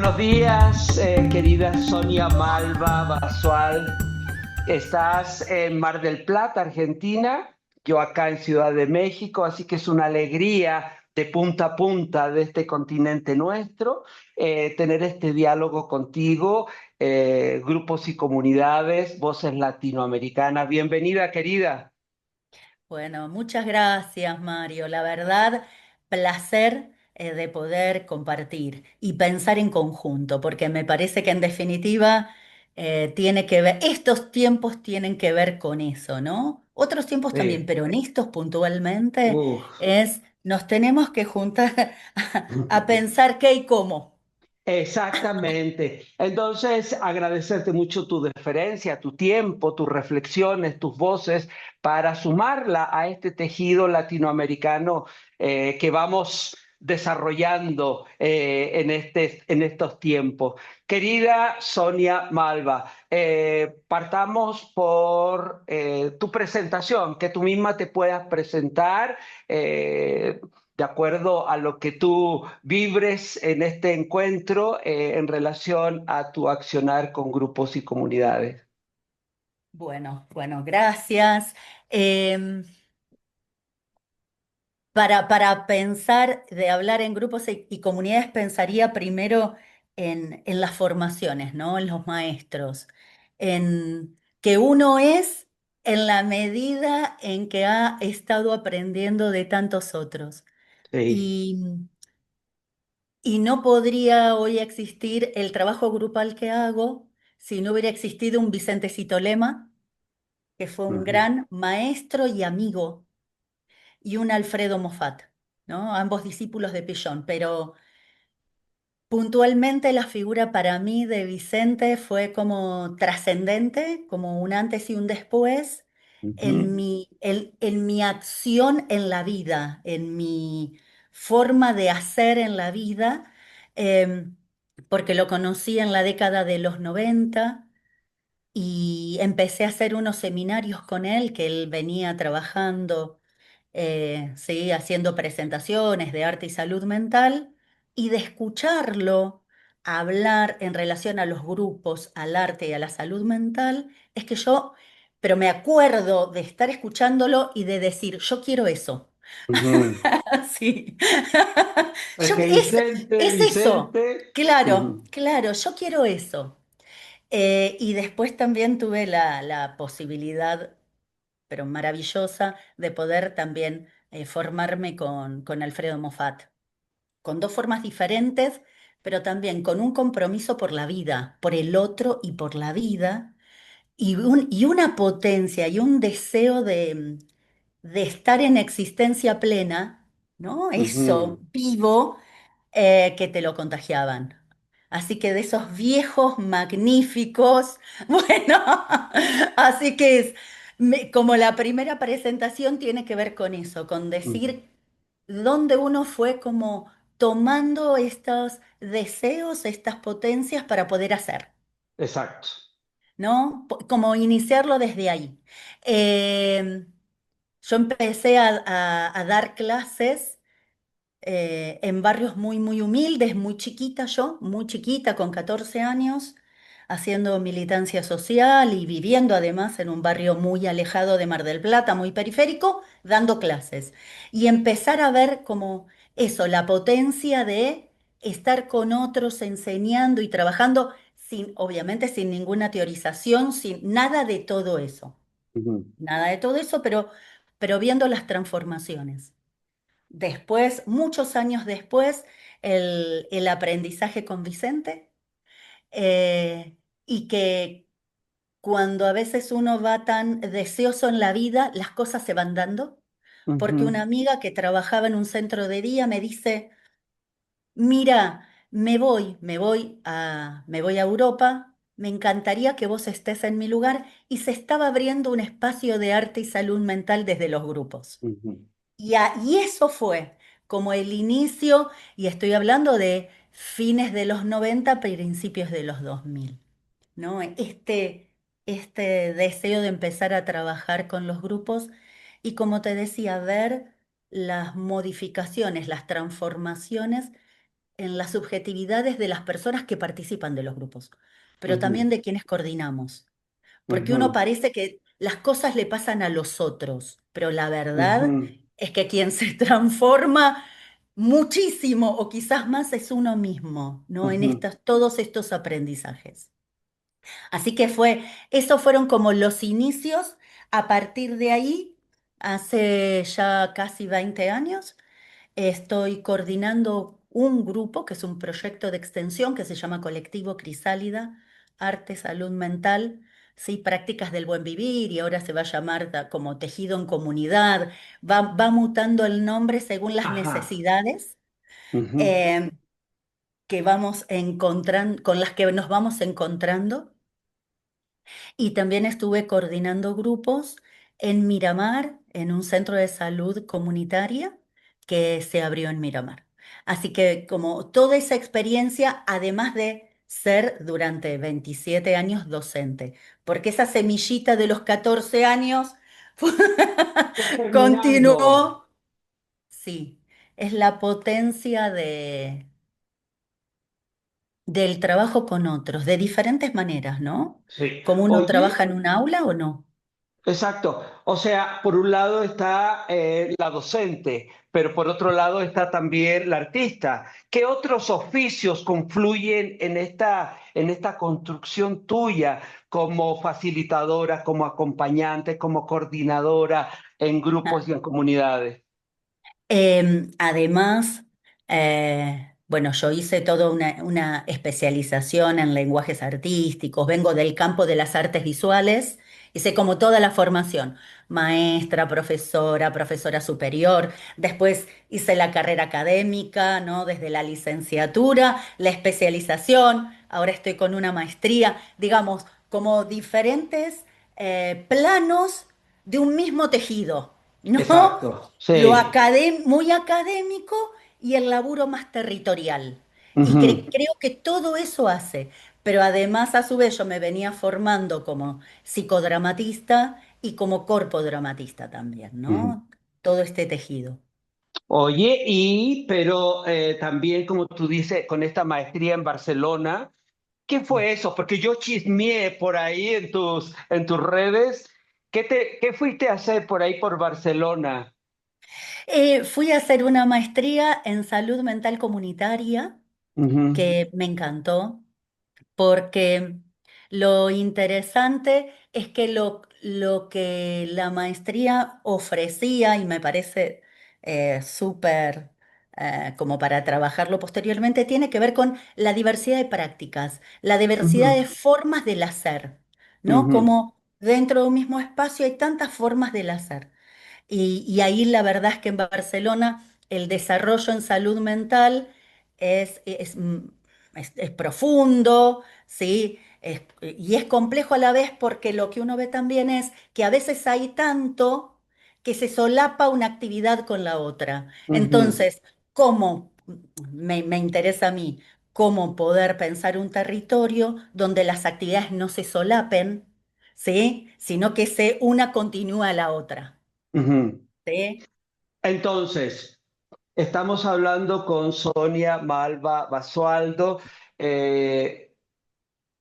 Buenos días, querida Sonia Malva Basual. Estás en Mar del Plata, Argentina, yo acá en Ciudad de México, así que es una alegría de punta a punta de este continente nuestro tener este diálogo contigo, grupos y comunidades, voces latinoamericanas. Bienvenida, querida. Bueno, muchas gracias, Mario. La verdad, placer de poder compartir y pensar en conjunto, porque me parece que en definitiva tiene que ver, estos tiempos tienen que ver con eso, ¿no? Otros tiempos también, Sí. pero en estos puntualmente Uf. nos tenemos que juntar a pensar qué y cómo. Exactamente. Entonces, agradecerte mucho tu deferencia, tu tiempo, tus reflexiones, tus voces para sumarla a este tejido latinoamericano que vamos desarrollando en estos tiempos. Querida Sonia Malva, partamos por tu presentación, que tú misma te puedas presentar. De acuerdo a lo que tú vibres en este encuentro en relación a tu accionar con grupos y comunidades. Bueno, gracias. Em, para pensar de hablar en grupos y comunidades, pensaría primero en las formaciones, ¿no? En los maestros, en que uno es en la medida en que ha estado aprendiendo de tantos otros. Sí. Y, y no podría hoy existir el trabajo grupal que hago si no hubiera existido un Vicentecito Lema, que fue un Ujú, gran maestro y amigo, y un Alfredo Moffat, ¿no? Ambos discípulos de Pillon, pero puntualmente la figura para mí de Vicente fue como trascendente, como un antes y un después ujú, en mi acción en la vida, en mi forma de hacer en la vida, em, porque lo conocí en la década de los 90 y empecé a hacer unos seminarios con él, que él venía trabajando, sí, haciendo presentaciones de arte y salud mental, y de escucharlo hablar en relación a los grupos, al arte y a la salud mental, es que pero me acuerdo de estar escuchándolo y de decir, yo quiero eso. ujú. Sí. Es Yo, que Vicente, es eso. Vicente. Claro, Ujú, claro, yo quiero eso. Y después también tuve la posibilidad, pero maravillosa, de poder también formarme con Alfredo Moffat, con dos formas diferentes, pero también con un compromiso por la vida, por el otro y por la vida, y una potencia y un deseo de estar en existencia plena, ¿no? Eso, ujú, vivo, que te lo contagiaban. Así que de esos viejos magníficos, bueno, así que como la primera presentación tiene que ver con eso, con ujú. decir dónde uno fue como tomando estos deseos, estas potencias para poder hacer, Exacto. ¿no? Como iniciarlo desde ahí. Eh, yo empecé a dar clases en barrios muy humildes, muy chiquita yo, muy chiquita, con 14 años, haciendo militancia social y viviendo además en un barrio muy alejado de Mar del Plata, muy periférico, dando clases. Y empezar a ver como eso, la potencia de estar con otros enseñando y trabajando sin, obviamente sin ninguna teorización, sin nada de todo eso. Ujú, Nada de todo eso, pero viendo las transformaciones. Después, muchos años después, el aprendizaje con Vicente, eh, y que cuando a veces uno va tan deseoso en la vida, las cosas se van dando, porque una ujú, amiga que trabajaba en un centro de día me dice, mira, me voy a Europa, me encantaría que vos estés en mi lugar, y se estaba abriendo un espacio de arte y salud mental desde los grupos. ujú. Y eso fue como el inicio, y estoy hablando de fines de los 90, principios de los 2000, ¿no? Este deseo de empezar a trabajar con los grupos y, como te decía, ver las modificaciones, las transformaciones en las subjetividades de las personas que participan de los grupos, pero Ujú, también de quienes coordinamos, porque uno ujú, parece que las cosas le pasan a los otros, pero la verdad ujú, es que quien se transforma muchísimo o quizás más es uno mismo, ¿no? En ujú. todos estos aprendizajes. Así que esos fueron como los inicios. A partir de ahí, hace ya casi 20 años, estoy coordinando un grupo que es un proyecto de extensión que se llama Colectivo Crisálida, Arte, Salud Mental, sí, prácticas del buen vivir y ahora se va a llamar como Tejido en Comunidad. Va mutando el nombre según las Ajá. necesidades Ujú, eh, que vamos encontrando, con las que nos vamos encontrando. Y también estuve coordinando grupos en Miramar, en un centro de salud comunitaria que se abrió en Miramar. Así que como toda esa experiencia, además de ser durante 27 años docente, porque esa semillita de los 14 años fue germinando. continuó, sí, es la potencia del trabajo con otros, de diferentes maneras, ¿no? Sí. Como uno trabaja Oye, en un aula o no. exacto. O sea, por un lado está la docente, pero por otro lado está también la artista. ¿Qué otros oficios confluyen en esta construcción tuya como facilitadora, como acompañante, como coordinadora en grupos y en comunidades? Además, bueno, yo hice toda una especialización en lenguajes artísticos, vengo del campo de las artes visuales, hice como toda la formación, maestra, profesora, profesora superior, después hice la carrera académica, ¿no? Desde la licenciatura, la especialización, ahora estoy con una maestría, digamos, como diferentes planos de un mismo tejido, ¿no? Exacto, Lo sí. muy académico y el laburo más territorial. Y Ujú, creo que todo eso hace, pero además a su vez yo me venía formando como psicodramatista y como corpodramatista también, ujú. ¿no? Todo este tejido. Oye, pero también, como tú dices, con esta maestría en Barcelona, ¿qué fue eso? Porque yo chismeé por ahí en tus redes. ¿Qué fuiste a hacer por ahí por Barcelona? Fui a hacer una maestría en salud mental comunitaria Ujú, que me encantó. Porque lo interesante es que lo que la maestría ofrecía, y me parece súper como para trabajarlo posteriormente, tiene que ver con la diversidad de prácticas, la diversidad de ujú, formas del hacer, ¿no? ujú, Como dentro de un mismo espacio hay tantas formas del hacer. Y ahí la verdad es que en Barcelona el desarrollo en salud mental es profundo, ¿sí? Y es complejo a la vez porque lo que uno ve también es que a veces hay tanto que se solapa una actividad con la otra. ujú, Entonces, ¿cómo me interesa a mí? ¿Cómo poder pensar un territorio donde las actividades no se solapen, ¿sí? Sino que una continúa a la otra. ujú. ¿Sí? Entonces, estamos hablando con Sonia Malva Basualdo, eh,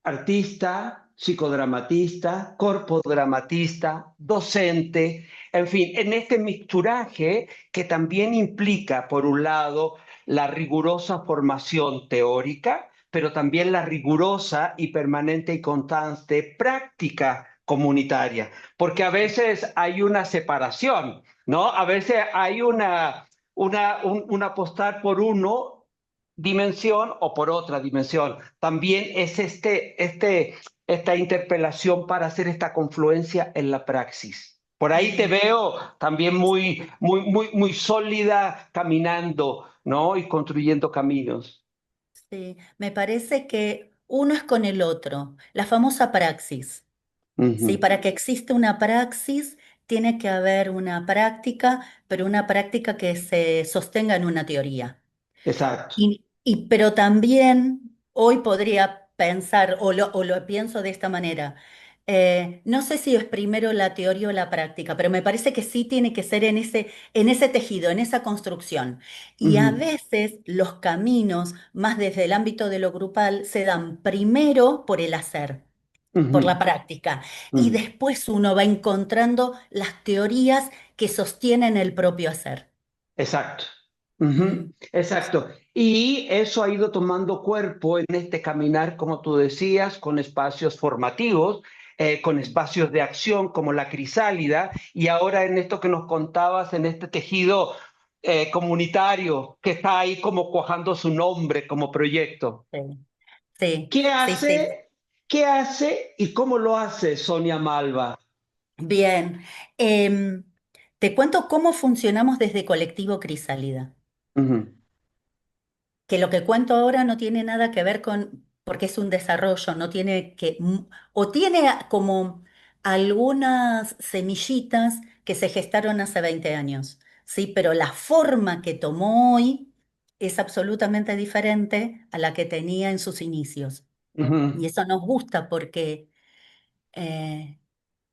artista, psicodramatista, corpodramatista, docente, en fin, en este mixturaje que también implica, por un lado, la rigurosa formación teórica, pero también la rigurosa y permanente y constante práctica comunitaria, porque a veces hay una separación, ¿no? A veces hay un apostar por uno dimensión o por otra dimensión. También es esta interpelación para hacer esta confluencia en la praxis. Por ahí te Mm, veo también muy sólida caminando, ¿no? Y construyendo caminos. sí, me parece que uno es con el otro, la famosa praxis. Sí, Ujú. para que exista una praxis, tiene que haber una práctica, pero una práctica que se sostenga en una teoría. Exacto. Pero también hoy podría pensar, o lo pienso de esta manera, No sé si es primero la teoría o la práctica, pero me parece que sí tiene que ser en ese tejido, en esa construcción. Y a Ujú, veces los caminos, más desde el ámbito de lo grupal, se dan primero por el hacer, por la ujú, práctica, y ujú. después uno va encontrando las teorías que sostienen el propio hacer. Exacto. Ujú. Ujú, exacto. Y eso ha ido tomando cuerpo en este caminar, como tú decías, con espacios formativos, con espacios de acción como la crisálida, y ahora en esto que nos contabas, en este tejido comunitario que está ahí como cuajando su nombre como proyecto. Sí, sí, ¿Qué sí, sí. hace? ¿Qué hace y cómo lo hace Sonia Malva? Bien. Em, Te cuento cómo funcionamos desde Colectivo Crisálida. Ujú, Que lo que cuento ahora no tiene nada que ver con, porque es un desarrollo, no tiene que, o tiene como algunas semillitas que se gestaron hace 20 años, ¿sí? Pero la forma que tomó hoy es absolutamente diferente a la que tenía en sus inicios. ujú, Y eso nos gusta porque eh,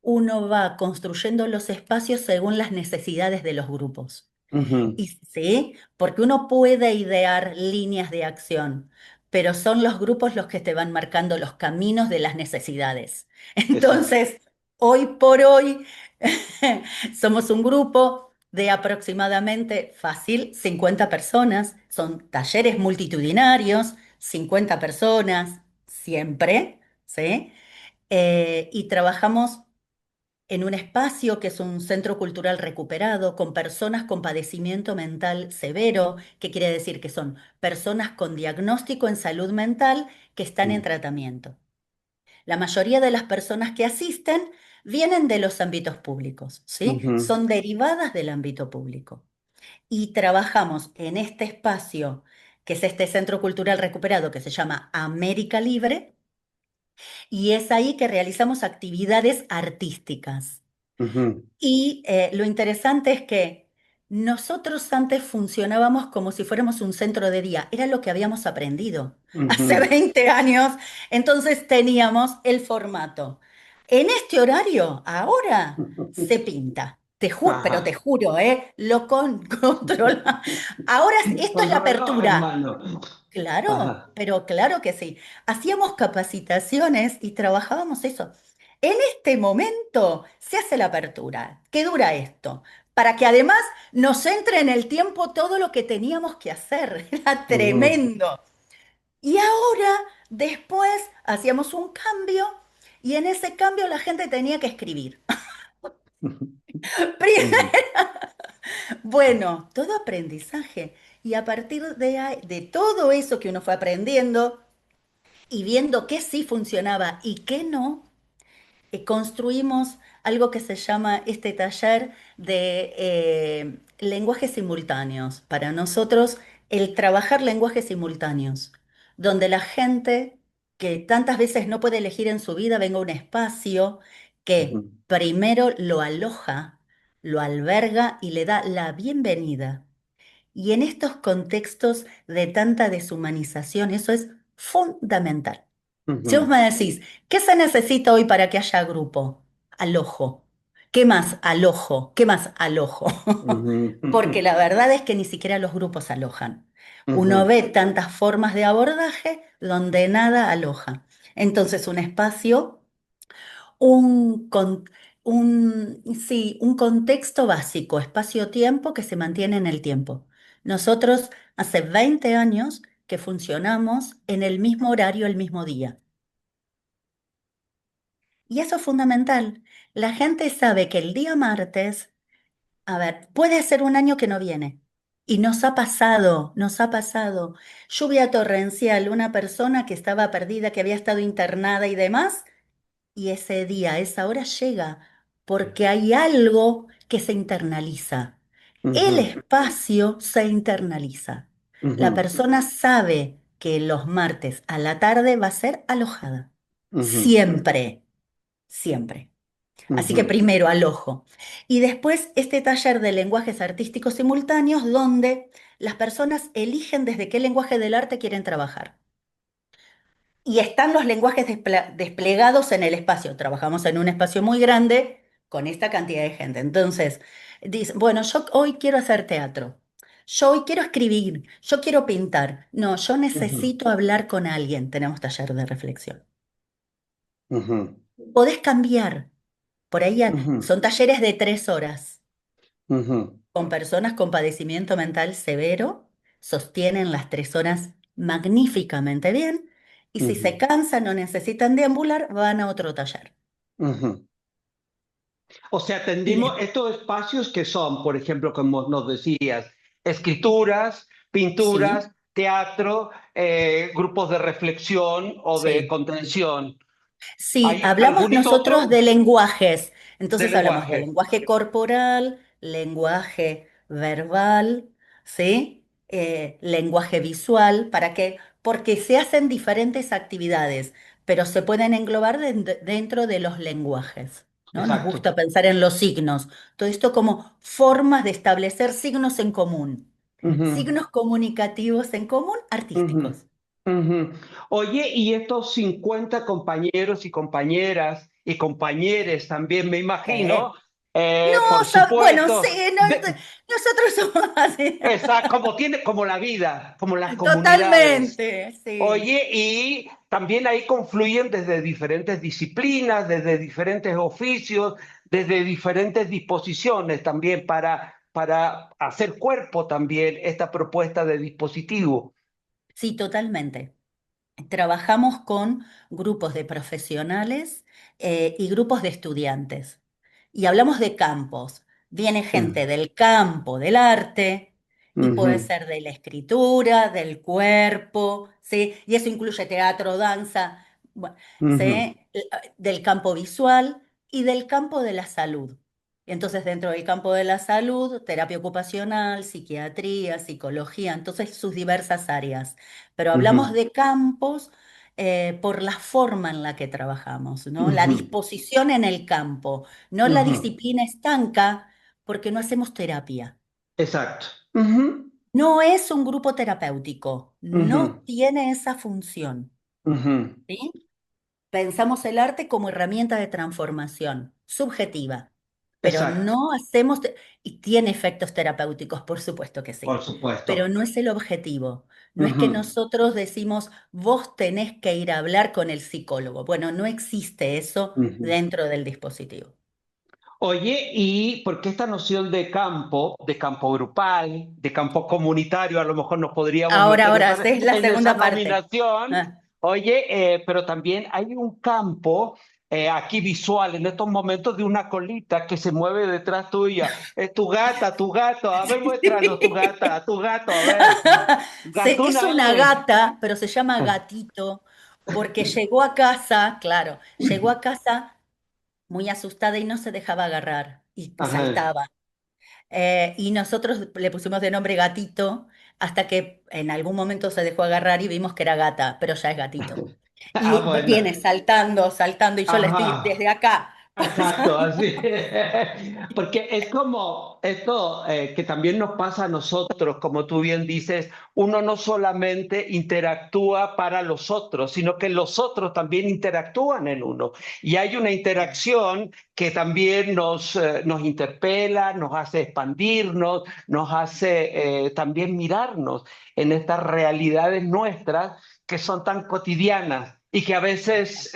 uno va construyendo los espacios según las necesidades de los grupos. ujú, Y sí, porque uno puede idear líneas de acción, pero son los grupos los que te van marcando los caminos de las necesidades. exacto. Entonces, hoy por hoy, somos un grupo de aproximadamente, fácil, 50 personas. Son talleres multitudinarios, 50 personas, siempre, ¿sí? Y trabajamos en un espacio que es un centro cultural recuperado, con personas con padecimiento mental severo, que quiere decir que son personas con diagnóstico en salud mental que están en Ujú, tratamiento. La mayoría de las personas que asisten vienen de los ámbitos públicos, ¿sí? ujú, Son derivadas del ámbito público. Y trabajamos en este espacio, que es este centro cultural recuperado, que se llama América Libre, y es ahí que realizamos actividades artísticas. ujú, Y lo interesante es que nosotros antes funcionábamos como si fuéramos un centro de día, era lo que habíamos aprendido hace ujú. 20 años, entonces teníamos el formato. En este horario, ahora se pinta, pero te Ajá. juro, controla. Ahora esto es Con la reloj en apertura. mano. Claro, Ajá. pero claro que sí. Hacíamos capacitaciones y trabajábamos eso. En este momento se hace la apertura. ¿Qué dura esto? Para que además nos entre en el tiempo todo lo que teníamos que hacer. Era Ujú. tremendo. Y ahora, después, hacíamos un cambio y en ese cambio la gente tenía que escribir. Ujú. Bueno, todo aprendizaje. Y a partir de todo eso que uno fue aprendiendo, y viendo qué sí funcionaba y qué no, construimos algo que se llama este taller de lenguajes simultáneos. Para nosotros, el trabajar lenguajes simultáneos, donde la gente que tantas veces no puede elegir en su vida venga a un espacio que Ujú. primero lo aloja, lo alberga y le da la bienvenida. Y en estos contextos de tanta deshumanización, eso es fundamental. Si vos Ujú. me decís, ¿qué se necesita hoy para que haya grupo? Alojo. ¿Qué más alojo? ¿Qué más alojo? Ujú. Porque la verdad es que ni siquiera los grupos alojan. Uno Ujú. ve tantas formas de abordaje donde nada aloja. Entonces, un espacio, un, con- sí, un contexto básico, espacio-tiempo que se mantiene en el tiempo. Nosotros hace 20 años que funcionamos en el mismo horario, el mismo día. Y eso es fundamental. La gente sabe que el día martes, a ver, puede ser un año que no viene. Y nos ha pasado. Lluvia torrencial, una persona que estaba perdida, que había estado internada y demás, y ese día, esa hora llega, porque hay algo que se internaliza. El Ujú. espacio se internaliza. La Ujú. persona sabe que los martes a la tarde va a ser alojada. Ujú. Siempre, siempre. Así que Ujú. primero al ojo. Y después este taller de lenguajes artísticos simultáneos donde las personas eligen desde qué lenguaje del arte quieren trabajar. Y están los lenguajes desplegados en el espacio. Trabajamos en un espacio muy grande con esta cantidad de gente. Entonces, dicen, bueno, yo hoy quiero hacer teatro. Yo hoy quiero escribir. Yo quiero pintar. No, yo Ujú, necesito hablar con alguien. Tenemos taller de reflexión. ujú, Podés cambiar. Por ahí ujú, son talleres de 3 horas ujú, con personas con padecimiento mental severo. Sostienen las 3 horas magníficamente bien. Y si se ujú, cansan o necesitan deambular, van a otro taller. ujú. O sea, Y atendimos estos espacios que son, por ejemplo, como nos decías, escrituras, sí, pinturas, teatro, grupos de reflexión o de sí. contención. Sí, ¿Hay hablamos algún nosotros otro de lenguajes. de Entonces hablamos de lenguaje? lenguaje corporal, lenguaje verbal, ¿sí? Lenguaje visual. ¿Para qué? Porque se hacen diferentes actividades, pero se pueden englobar dentro de los lenguajes, ¿no? Nos Exacto. gusta pensar en los signos. Todo esto como formas de establecer signos en común. Ujú. Signos comunicativos en común, Ujú, artísticos. ujú. Oye, y estos 50 compañeros y compañeras y compañeres también, me imagino, Sí. No, por bueno, sí, supuesto, nosotros somos así. esa, como tiene, como la vida, como las comunidades. Totalmente, sí. Oye, y también ahí confluyen desde diferentes disciplinas, desde diferentes oficios, desde diferentes disposiciones también para hacer cuerpo también esta propuesta de dispositivo. Sí, totalmente. Trabajamos con grupos de profesionales y grupos de estudiantes. Y hablamos de campos. Viene gente Mm, del campo del arte y puede ujú. ser de la escritura, del cuerpo, ¿sí? Y eso incluye teatro, danza, Ujú, ¿sí? Del campo visual y del campo de la salud. Entonces, dentro del campo de la salud, terapia ocupacional, psiquiatría, psicología, entonces sus diversas áreas, pero hablamos ujú, de campos por la forma en la que trabajamos, ¿no? La ujú, disposición en el campo, no la ujú. disciplina estanca, porque no hacemos terapia. Exacto. Ujú, No es un grupo terapéutico, ujú, no tiene esa función, ujú. ¿sí? Pensamos el arte como herramienta de transformación subjetiva, pero Exacto, no hacemos, y tiene efectos terapéuticos, por supuesto que por sí, pero supuesto. no es el objetivo. No es que Ujú, nosotros decimos, vos tenés que ir a hablar con el psicólogo. Bueno, no existe eso ujú. dentro del dispositivo. Oye, ¿y por qué esta noción de campo grupal, de campo comunitario, a lo mejor nos podríamos meter Ahora, esta es la en esa segunda parte. nominación? Ah. Oye, pero también hay un campo aquí visual en estos momentos de una colita que se mueve detrás tuya. Es tu gata, tu gato. A ver, muéstranos tu gata, tu gato, a ver. Es Gatuna una eres. gata, pero se llama gatito, porque llegó a casa, claro, llegó a casa muy asustada y no se dejaba agarrar y Ajá. saltaba. Y nosotros le pusimos de nombre gatito hasta que en algún momento se dejó agarrar y vimos que era gata, pero ya es gatito. Ah, Y bueno. viene saltando, saltando, y yo le estoy Ajá. desde acá. Exacto, así. Porque es como esto que también nos pasa a nosotros, como tú bien dices, uno no solamente interactúa para los otros, sino que los otros también interactúan en uno. Y hay una interacción que también nos interpela, nos hace expandirnos, nos hace también mirarnos en estas realidades nuestras que son tan cotidianas y que a veces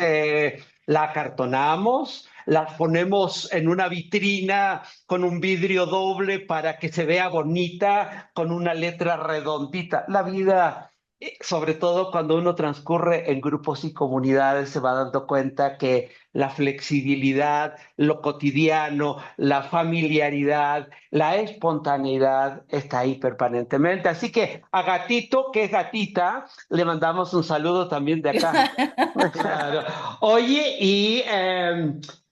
la acartonamos, las ponemos en una vitrina con un vidrio doble para que se vea bonita, con una letra redondita. La vida, sobre todo cuando uno transcurre en grupos y comunidades, se va dando cuenta que la flexibilidad, lo cotidiano, la familiaridad, la espontaneidad está ahí permanentemente. Así que a Gatito, que es gatita, le mandamos un saludo también de acá. Claro. Oye, y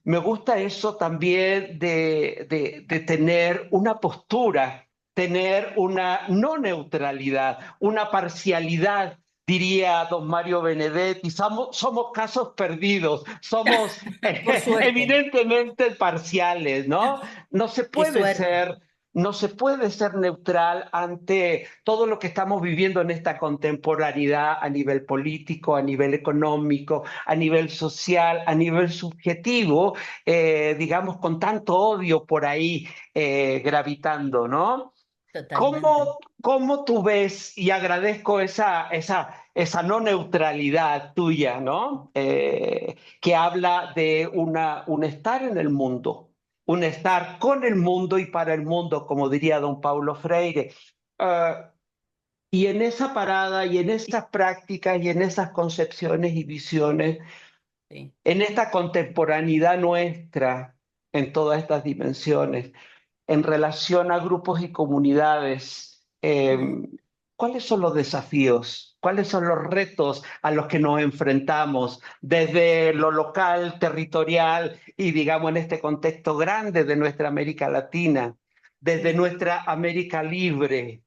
me gusta eso también de tener una postura, tener una no neutralidad, una parcialidad, diría don Mario Benedetti. Somos casos perdidos, somos Por suerte, evidentemente parciales, ¿no? No se qué puede suerte. ser. no se puede ser neutral ante todo lo que estamos viviendo en esta contemporaneidad a nivel político, a nivel económico, a nivel social, a nivel subjetivo, digamos, con tanto odio por ahí gravitando, ¿no? Totalmente. ¿Cómo tú ves, y agradezco esa no neutralidad tuya, ¿no? Que habla de un estar en el mundo, un estar con el mundo y para el mundo, como diría don Paulo Freire. Eh, y en esa parada y en esas prácticas y en esas concepciones y visiones, Sí. en esta contemporaneidad nuestra, en todas estas dimensiones, en relación a grupos y comunidades, Mm. ¿cuáles son los desafíos? ¿Cuáles son los retos a los que nos enfrentamos desde lo local, territorial y, digamos, en este contexto grande de nuestra América Latina, desde Sí. nuestra América libre,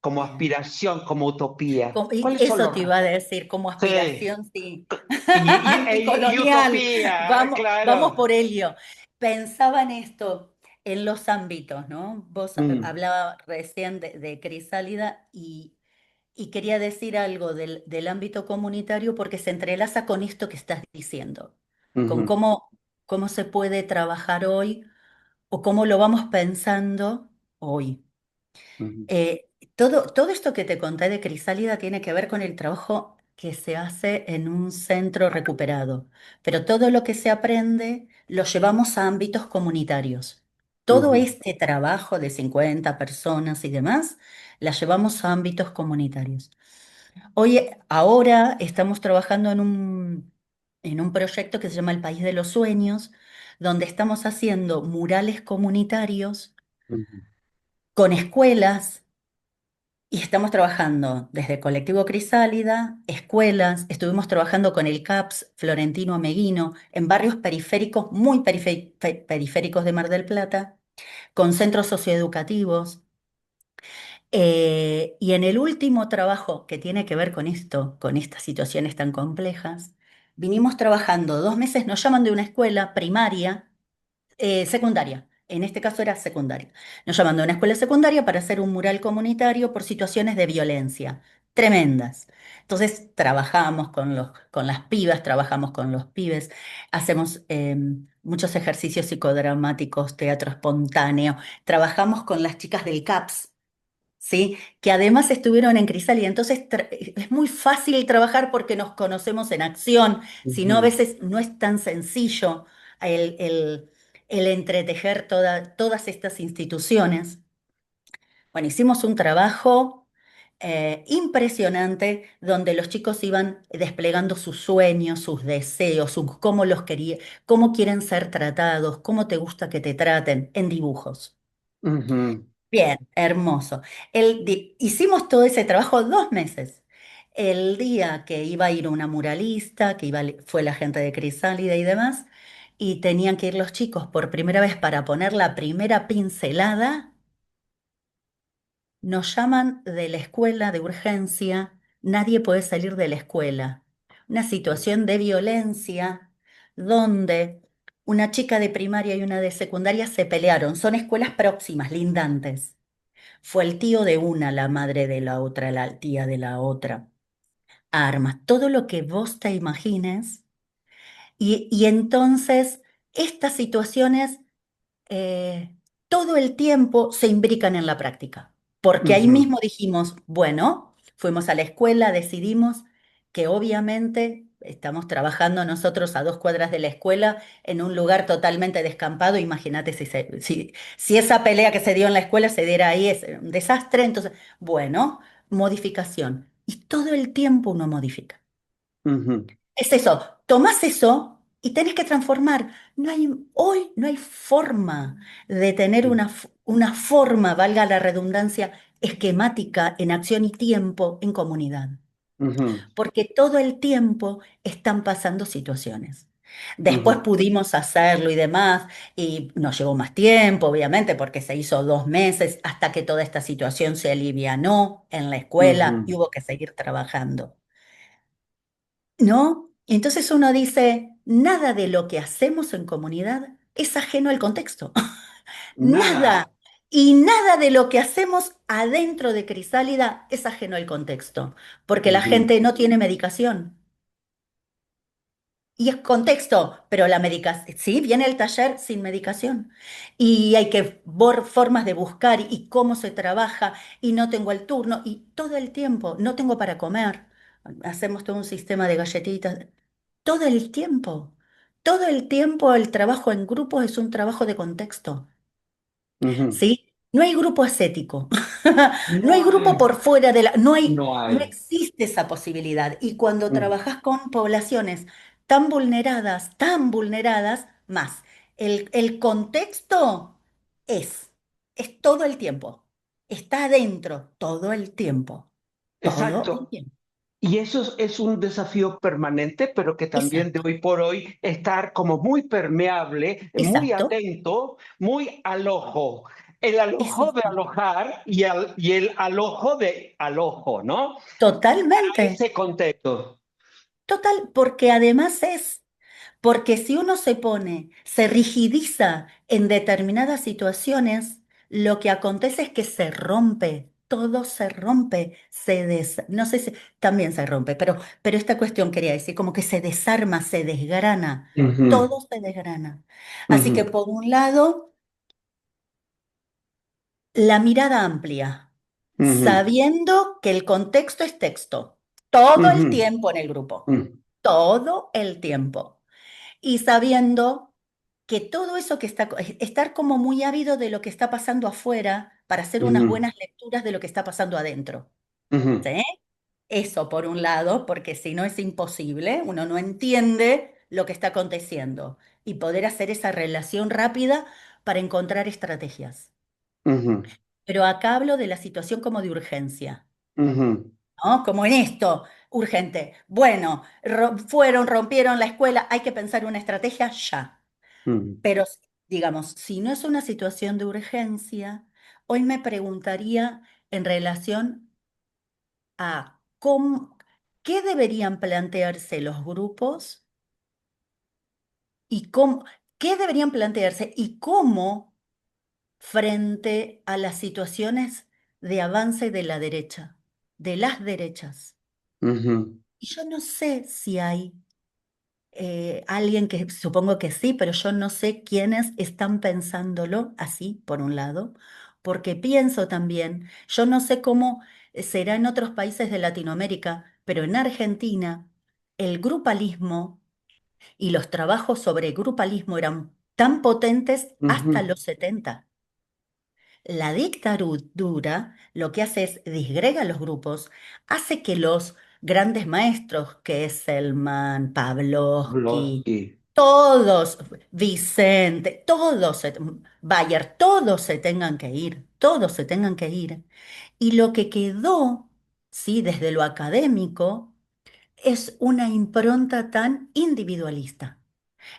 como Bien. aspiración, como utopía? Y ¿Cuáles son eso los te retos? iba a decir como Sí, aspiración, sí. y Anticolonial. utopía, Vamos claro. por ello. Pensaba en esto, en los ámbitos, ¿no? Vos Mm, hablaba recién de Crisálida y quería decir algo del ámbito comunitario porque se entrelaza con esto que estás diciendo, con ujú, cómo se puede trabajar hoy o cómo lo vamos pensando hoy. ujú, Todo esto que te conté de Crisálida tiene que ver con el trabajo que se hace en un centro recuperado, pero todo lo que se aprende lo llevamos a ámbitos comunitarios. Todo ujú, este trabajo de 50 personas y demás, la llevamos a ámbitos comunitarios. Ahora estamos trabajando en un proyecto que se llama El País de los Sueños, donde estamos haciendo murales comunitarios ujú, con escuelas. Y estamos trabajando desde Colectivo Crisálida, escuelas, estuvimos trabajando con el CAPS Florentino Ameguino en barrios periféricos, muy periféricos de Mar del Plata, con centros socioeducativos. Y en el último trabajo que tiene que ver con esto, con estas situaciones tan complejas, vinimos trabajando 2 meses, nos llaman de una escuela primaria secundaria. En este caso era secundaria. Nos llaman de una escuela secundaria para hacer un mural comunitario por situaciones de violencia tremendas. Entonces trabajamos con las pibas, trabajamos con los pibes, hacemos muchos ejercicios psicodramáticos, teatro espontáneo, trabajamos con las chicas del CAPS. ¿Sí? Que además estuvieron en Crisálida. Entonces es muy fácil trabajar porque nos conocemos en acción, si no a ujú, veces no es tan sencillo el entretejer todas estas instituciones. Bueno, hicimos un trabajo impresionante donde los chicos iban desplegando sus sueños, sus deseos, cómo los quería, cómo quieren ser tratados, cómo te gusta que te traten en dibujos. ujú. Bien, hermoso. Hicimos todo ese trabajo 2 meses. El día que iba a ir una muralista, fue la gente de Crisálida y demás, y tenían que ir los chicos por primera vez para poner la primera pincelada, nos llaman de la escuela de urgencia, nadie puede salir de la escuela. Una situación de violencia donde una chica de primaria y una de secundaria se pelearon. Son escuelas próximas, lindantes. Fue el tío de una, la madre de la otra, la tía de la otra. Armas, todo lo que vos te imagines. Y entonces estas situaciones eh, todo el tiempo se imbrican en la práctica. Porque ahí Ujú, mismo dijimos, bueno, fuimos a la escuela, decidimos que obviamente estamos trabajando nosotros a 2 cuadras de la escuela en un lugar totalmente descampado. Imagínate si esa pelea que se dio en la escuela se diera ahí, es un desastre. Entonces, bueno, modificación. Y todo el tiempo uno modifica. ujú, Es eso, tomás eso y tenés que transformar. Hoy no hay forma de tener una forma, valga la redundancia, esquemática en acción y tiempo en comunidad, ujú, porque todo el tiempo están pasando situaciones. Después ujú, pudimos hacerlo y demás, y nos llevó más tiempo, obviamente, porque se hizo 2 meses hasta que toda esta situación se alivianó en la escuela y ujú, hubo que seguir trabajando. ¿No? Entonces uno dice, nada de lo que hacemos en comunidad es ajeno al contexto. nada. Nada. Y nada de lo que hacemos adentro de Crisálida es ajeno al contexto, porque la Ujú, gente no tiene medicación. Y es contexto, pero la medicación, sí, viene el taller sin medicación. Y hay que ver formas de buscar y cómo se trabaja, y no tengo el turno, y todo el tiempo, no tengo para comer. Hacemos todo un sistema de galletitas, todo el tiempo. Todo el tiempo el trabajo en grupos es un trabajo de contexto. ujú. ¿Sí? No hay grupo ascético, no hay No grupo hay, por fuera de la, no no hay. existe esa posibilidad. Y cuando Mm, trabajas con poblaciones tan vulneradas, más. El contexto es, es todo el tiempo, está adentro todo el tiempo, todo el exacto. tiempo. Y eso es un desafío permanente, pero que también de Exacto, hoy por hoy estar como muy permeable, muy exacto, atento, muy al ojo. El eso alojo de sí, alojar y el alojo de alojo, ¿no? A totalmente, ese contexto. total, porque además es. Porque si uno se pone, se rigidiza en determinadas situaciones, lo que acontece es que se rompe, todo se rompe, no sé si también se rompe, pero esta cuestión quería decir, como que se desarma, se desgrana, Ujú, todo se desgrana. Así que ujú, por un lado, la mirada amplia, ujú, sabiendo que el contexto es texto, todo ujú, el tiempo en el grupo, ujú, todo el tiempo. Y sabiendo que todo eso que está, estar como muy ávido de lo que está pasando afuera para hacer unas ujú, buenas lecturas de lo que está pasando adentro. ujú, ¿Sí? Eso por un lado, porque si no es imposible, uno no entiende lo que está aconteciendo y poder hacer esa relación rápida para encontrar estrategias. ujú, Pero acá hablo de la situación como de urgencia, ujú, ¿no? Como en esto, urgente. Bueno, rompieron la escuela, hay que pensar una estrategia ya. ujú, Pero, digamos, si no es una situación de urgencia, hoy me preguntaría en relación a qué deberían plantearse los grupos y qué deberían plantearse y cómo frente a las situaciones de avance de la derecha, de las derechas. ujú, Y yo no sé si hay alguien que supongo que sí, pero yo no sé quiénes están pensándolo así, por un lado, porque pienso también, yo no sé cómo será en otros países de Latinoamérica, pero en Argentina el grupalismo y los trabajos sobre grupalismo eran tan potentes hasta ujú, los 70. La dictadura lo que hace es disgrega los grupos, hace que los grandes maestros, que es Selman, Pavlovsky, Blocky. todos, Vicente, todos, Bayer, todos se tengan que ir, todos se tengan que ir. Y lo que quedó, sí, desde lo académico, es una impronta tan individualista.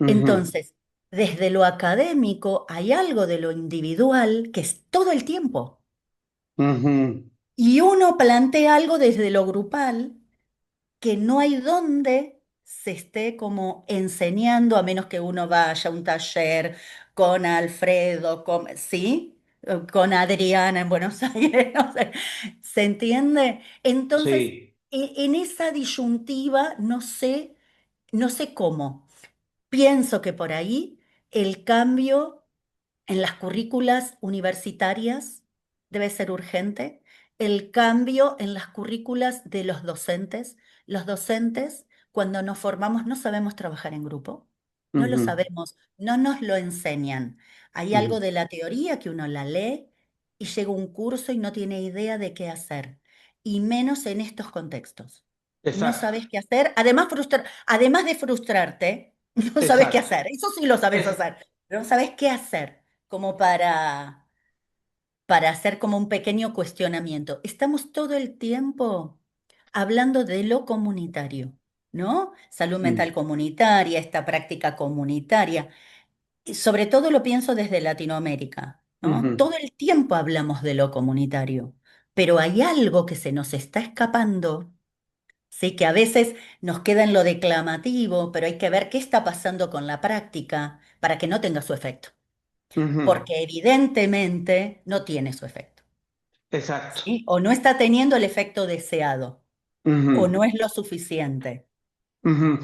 Ujú, Entonces, desde lo académico hay algo de lo individual que es todo el tiempo. ujú, Y uno plantea algo desde lo grupal que no hay donde se esté como enseñando, a menos que uno vaya a un taller con Alfredo, ¿sí? Con Adriana en Buenos Aires, no sé. ¿Se entiende? Entonces, sí. en esa disyuntiva no sé cómo. Pienso que por ahí el cambio en las currículas universitarias debe ser urgente. El cambio en las currículas de los docentes. Los docentes, cuando nos formamos, no sabemos trabajar en grupo. No lo Ujú, sabemos, no nos lo enseñan. Hay algo ujú. de la teoría que uno la lee y llega a un curso y no tiene idea de qué hacer. Y menos en estos contextos. No Exacto, sabes qué hacer. Además de frustrarte, no sabes qué exacto. hacer. Eso sí lo sabes hacer, pero no sabes qué hacer como para hacer como un pequeño cuestionamiento. Estamos todo el tiempo hablando de lo comunitario, ¿no? Salud mental Mm, comunitaria, esta práctica comunitaria. Y sobre todo lo pienso desde Latinoamérica, ¿no? ujú. Todo el tiempo hablamos de lo comunitario, pero hay algo que se nos está escapando. Sí, que a veces nos queda en lo declamativo, pero hay que ver qué está pasando con la práctica para que no tenga su efecto. Ujú, porque evidentemente no tiene su efecto, exacto. ¿sí? O no está teniendo el efecto deseado, o Ujú. no es lo suficiente. Ujú.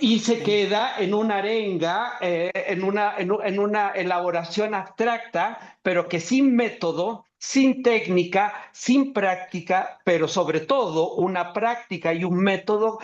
Y se ¿Sí? queda en una arenga, en una elaboración abstracta, pero que sin método, sin técnica, sin práctica, pero sobre todo una práctica y un método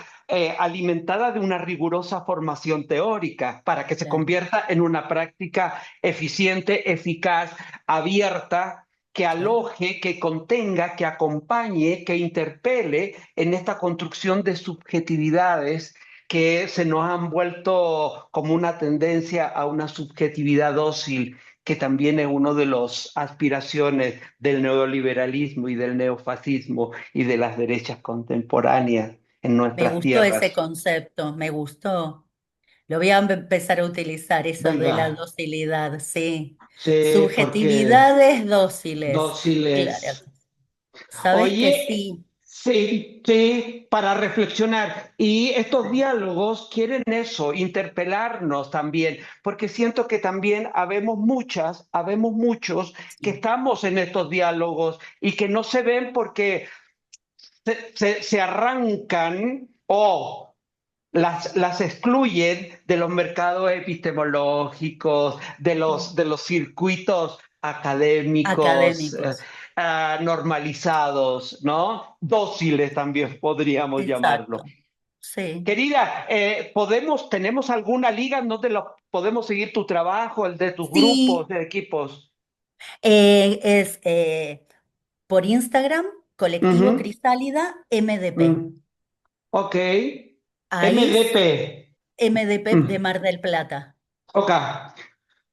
alimentada de una rigurosa formación teórica para que se Claro, convierta en una práctica eficiente, eficaz, abierta, que claro. aloje, que contenga, que acompañe, que interpele en esta construcción de subjetividades que se nos han vuelto como una tendencia a una subjetividad dócil, que también es una de las aspiraciones del neoliberalismo y del neofascismo y de las derechas contemporáneas en Me nuestras gustó ese tierras. concepto, me gustó. Lo voy a empezar a utilizar, eso de Venga, la docilidad, sí. sí, porque Subjetividades dóciles. Claro. dóciles. Sabes que Oye, sí, sí, sí, para reflexionar. Y estos diálogos quieren eso, interpelarnos también, porque siento que también habemos muchos que sí, estamos en estos diálogos y que no se ven porque se arrancan o las excluyen de los mercados epistemológicos, sí. de los circuitos académicos Académicos. normalizados, ¿no? Dóciles también podríamos llamarlo. Exacto. Sí. Querida, ¿tenemos alguna liga en donde podemos seguir tu trabajo, el de tus grupos, Sí, de equipos? es por Instagram, Colectivo Ujú, Crisálida, MDP. mm, ok. Ahí, MDP. MDP de Mm, Mar del Plata. ok,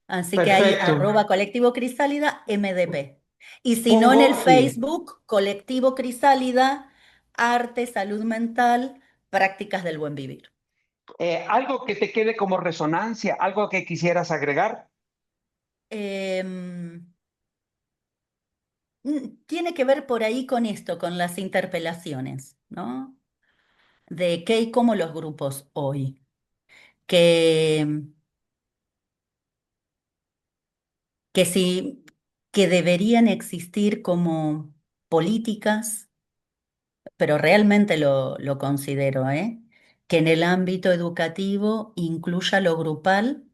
Así que ahí, perfecto. arroba Colectivo Crisálida, MDP. Y si no, en Pongo el aquí. Facebook, Colectivo Crisálida, Arte, Salud Mental, Prácticas del Buen Vivir. ¿Algo que te quede como resonancia? ¿Algo que quisieras agregar? Em, Tiene que ver por ahí con esto, con las interpelaciones, ¿no? De qué y cómo los grupos hoy, que, que sí, que deberían existir como políticas, pero realmente lo considero, ¿eh? Que en el ámbito educativo incluya lo grupal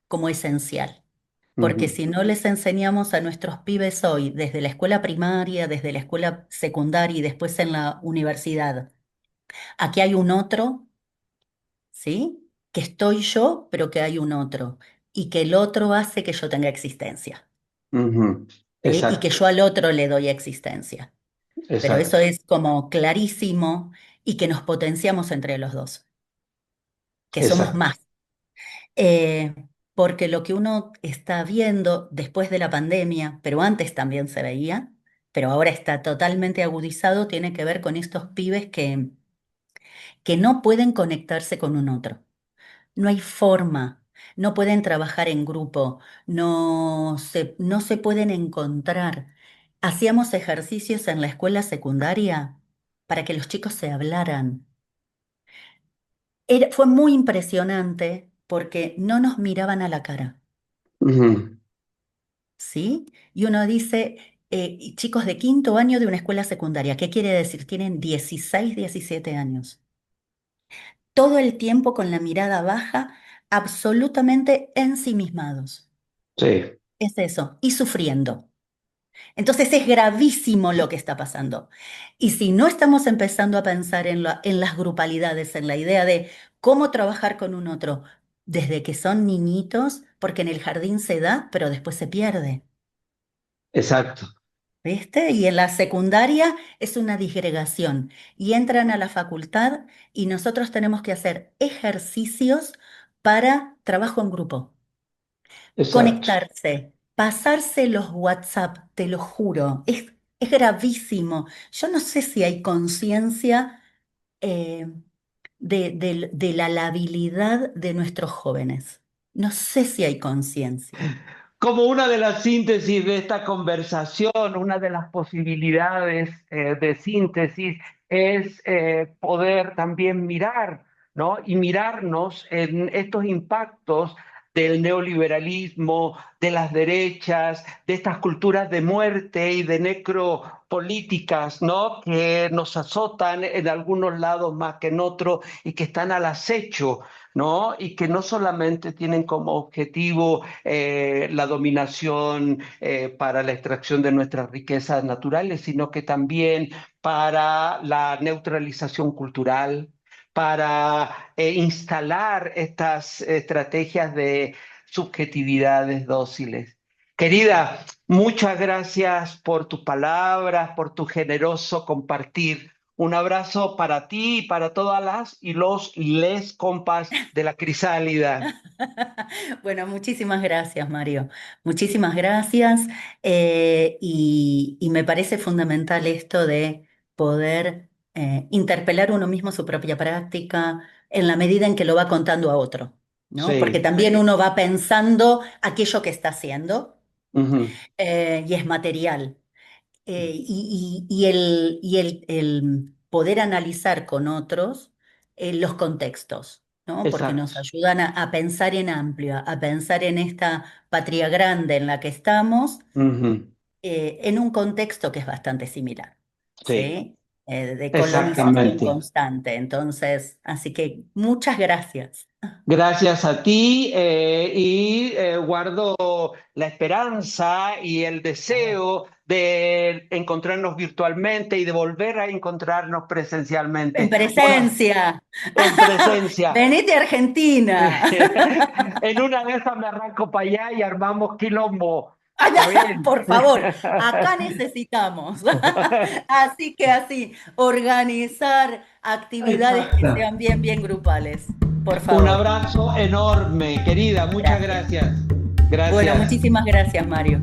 como esencial. Porque Ujú, si no les enseñamos a nuestros pibes hoy, desde la escuela primaria, desde la escuela secundaria y después en la universidad, aquí hay un otro, ¿sí? Que estoy yo, pero que hay un otro. Y que el otro hace que yo tenga existencia, ujú. ¿sí? Y que Exacto, yo al otro le doy existencia. Pero eso exacto, es como clarísimo y que nos potenciamos entre los dos, que somos exacto. más. Eh, Porque lo que uno está viendo después de la pandemia, pero antes también se veía, pero ahora está totalmente agudizado, tiene que ver con estos pibes que no pueden conectarse con un otro. No hay forma, no pueden trabajar en grupo, no se pueden encontrar. Hacíamos ejercicios en la escuela secundaria para que los chicos se hablaran. Fue muy impresionante porque no nos miraban a la cara, Ujú, ¿sí? Y uno dice, y chicos de quinto año de una escuela secundaria, ¿qué quiere decir? Tienen 16, 17 años. Todo el tiempo con la mirada baja, absolutamente ensimismados. sí, Es eso, y sufriendo. Entonces es gravísimo lo que está pasando. Y si no estamos empezando a pensar en las grupalidades, en la idea de cómo trabajar con un otro desde que son niñitos, porque en el jardín se da, pero después se pierde, exacto, ¿viste? Y en la secundaria es una disgregación y entran a la facultad y nosotros tenemos que hacer ejercicios para trabajo en grupo. exacto. Conectarse, pasarse los WhatsApp, te lo juro, es gravísimo. Yo no sé si hay conciencia eh, de la labilidad de nuestros jóvenes. No sé si hay conciencia. Como una de las síntesis de esta conversación, una de las posibilidades de síntesis es poder también mirar, ¿no? Y mirarnos en estos impactos del neoliberalismo, de las derechas, de estas culturas de muerte y de necropolíticas, ¿no? Que nos azotan en algunos lados más que en otros y que están al acecho, ¿no? Y que no solamente tienen como objetivo la dominación para la extracción de nuestras riquezas naturales, sino que también para la neutralización cultural, para instalar estas estrategias de subjetividades dóciles. Querida, muchas gracias por tus palabras, por tu generoso compartir. Un abrazo para ti y para todas las y los les compas de la crisálida. Bueno, muchísimas gracias, Mario. Muchísimas gracias. Y me parece fundamental esto de poder interpelar uno mismo su propia práctica en la medida en que lo va contando a otro, ¿no? Porque Sí. también uno va pensando aquello que está haciendo Ujú. y es material. Y el poder analizar con otros los contextos, ¿no? Porque nos Exacto. ayudan a pensar en amplio, a pensar en esta patria grande en la que estamos, Ujú. en un contexto que es bastante similar, Sí, ¿sí? De colonización exactamente. constante. Entonces, así que muchas gracias. Gracias a ti y guardo la esperanza y el deseo de encontrarnos virtualmente y de volver a encontrarnos En presencialmente. presencia. En presencia. Venite a Argentina. En una de esas me arranco para allá y armamos quilombo. ¿Está bien? Por favor, acá necesitamos. Así que así, organizar actividades que Exacto. sean bien, bien grupales. Por Un favor. abrazo enorme, querida. Muchas Gracias. gracias. Bueno, Gracias. muchísimas gracias, Mario.